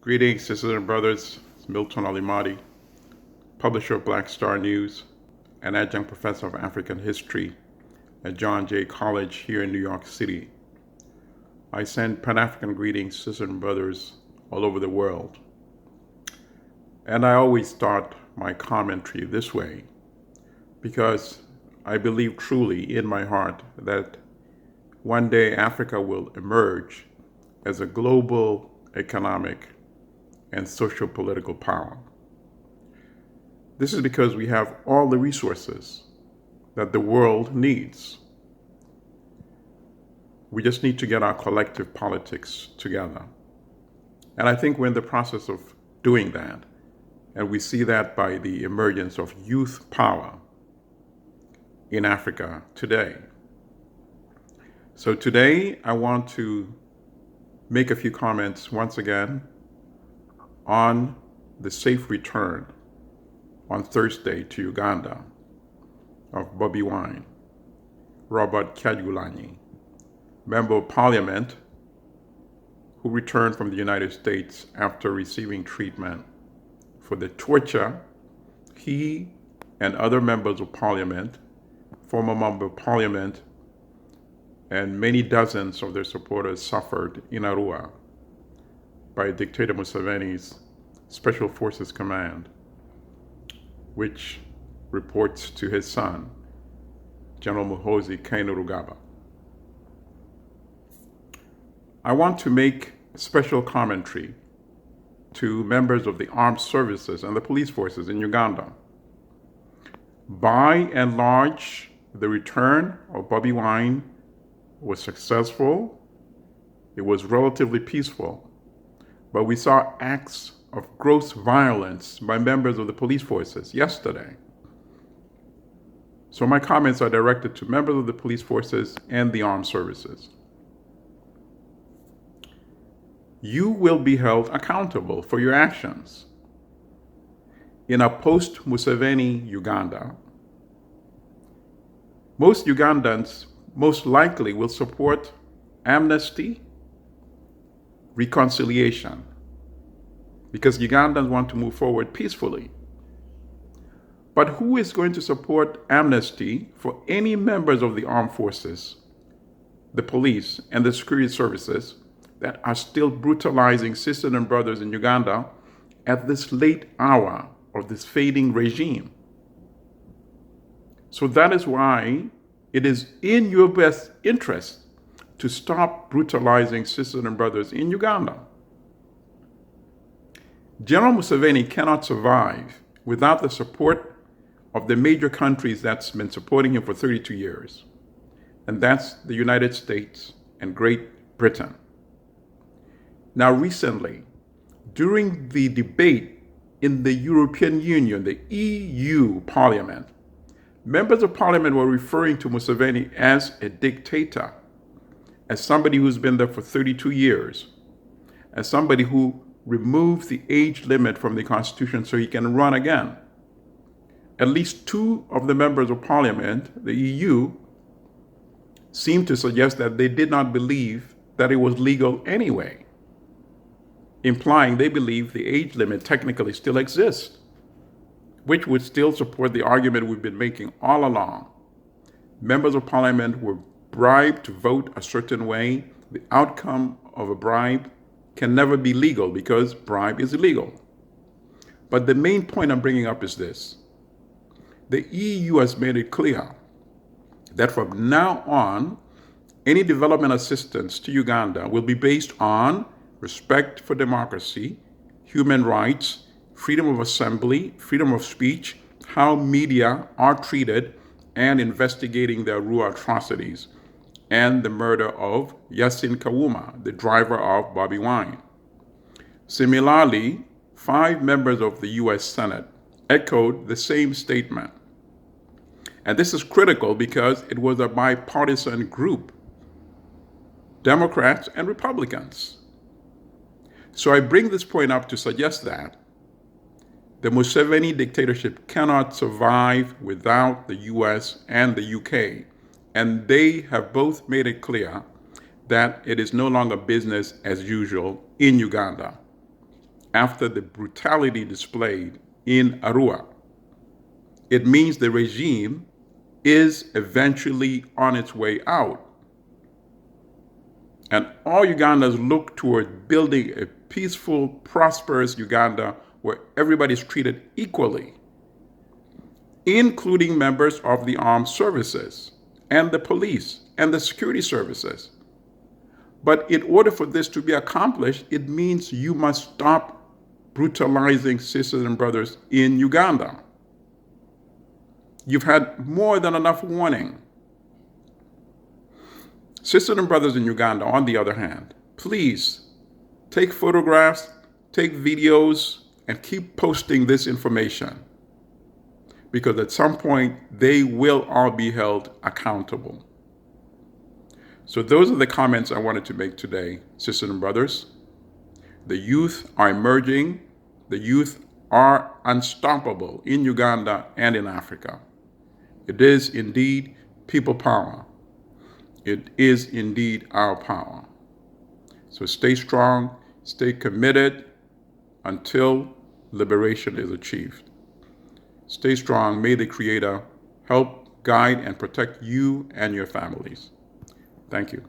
Greetings, sisters and brothers. It's Milton Alimadi, publisher of Black Star News and adjunct professor of African history at John Jay College here in New York City. I send Pan-African greetings, sisters and brothers all over the world. And I always start my commentary this way because I believe truly in my heart that one day Africa will emerge as a global economic and social political power. This is because we have all the resources that the world needs. We just need to get our collective politics together. And I think we're in the process of doing that. And we see that by the emergence of youth power in Africa today. So today I want to make a few comments once again on the safe return on Thursday to Uganda of Bobi Wine, Robert Kyagulanyi, Member of Parliament who returned from the United States after receiving treatment for the torture he and other members of Parliament, former Member of Parliament, and many dozens of their supporters suffered in Arua by dictator Museveni's Special Forces Command, which reports to his son, General Muhoozi Kainerugaba. I want to make special commentary to members of the armed services and the police forces in Uganda. By and large, the return of Bobi Wine was successful. It was relatively peaceful. But we saw acts of gross violence by members of the police forces yesterday. So my comments are directed to members of the police forces and the armed services. You will be held accountable for your actions. In a post-Museveni Uganda, most Ugandans most likely will support amnesty, reconciliation, because Ugandans want to move forward peacefully. But who is going to support amnesty for any members of the armed forces, the police, and the security services that are still brutalizing sisters and brothers in Uganda at this late hour of this fading regime? So that is why it is in your best interest to stop brutalizing sisters and brothers in Uganda. General Museveni cannot survive without the support of the major countries that's been supporting him for 32 years, and that's the United States and Great Britain. Now, recently, during the debate in the European Union, the EU Parliament, members of Parliament were referring to Museveni as a dictator, as somebody who's been there for 32 years, as somebody who removed the age limit from the Constitution so he can run again. At least two of the members of Parliament, the EU, seemed to suggest that they did not believe that it was legal anyway, implying they believe the age limit technically still exists, which would still support the argument we've been making all along. Members of Parliament were bribed to vote a certain way. The outcome of a bribe can never be legal because bribe is illegal. But the main point I'm bringing up is this. The EU has made it clear that from now on, any development assistance to Uganda will be based on respect for democracy, human rights, freedom of assembly, freedom of speech, how media are treated, and investigating the Arua atrocities, and the murder of Yasin Kawuma, the driver of Bobi Wine. Similarly, 5 members of the US Senate echoed the same statement. And this is critical because it was a bipartisan group, Democrats and Republicans. So I bring this point up to suggest that the Museveni dictatorship cannot survive without the US and the UK. And they have both made it clear that it is no longer business as usual in Uganda. after the brutality displayed in Arua. It means the regime is eventually on its way out. And all Ugandans look toward building a peaceful, prosperous Uganda where everybody is treated equally, including members of the armed services and the police and the security services. But in order for this to be accomplished, it means you must stop brutalizing sisters and brothers in Uganda. You've had more than enough warning. Sisters and brothers in Uganda, on the other hand, please take photographs, take videos, and keep posting this information, because at some point they will all be held accountable. So those are the comments I wanted to make today, sisters and brothers. The youth are emerging. The youth are unstoppable in Uganda and in Africa. It is indeed people power. It is indeed our power. So stay strong, stay committed until liberation is achieved. Stay strong. May the Creator help, guide, and protect you and your families. Thank you.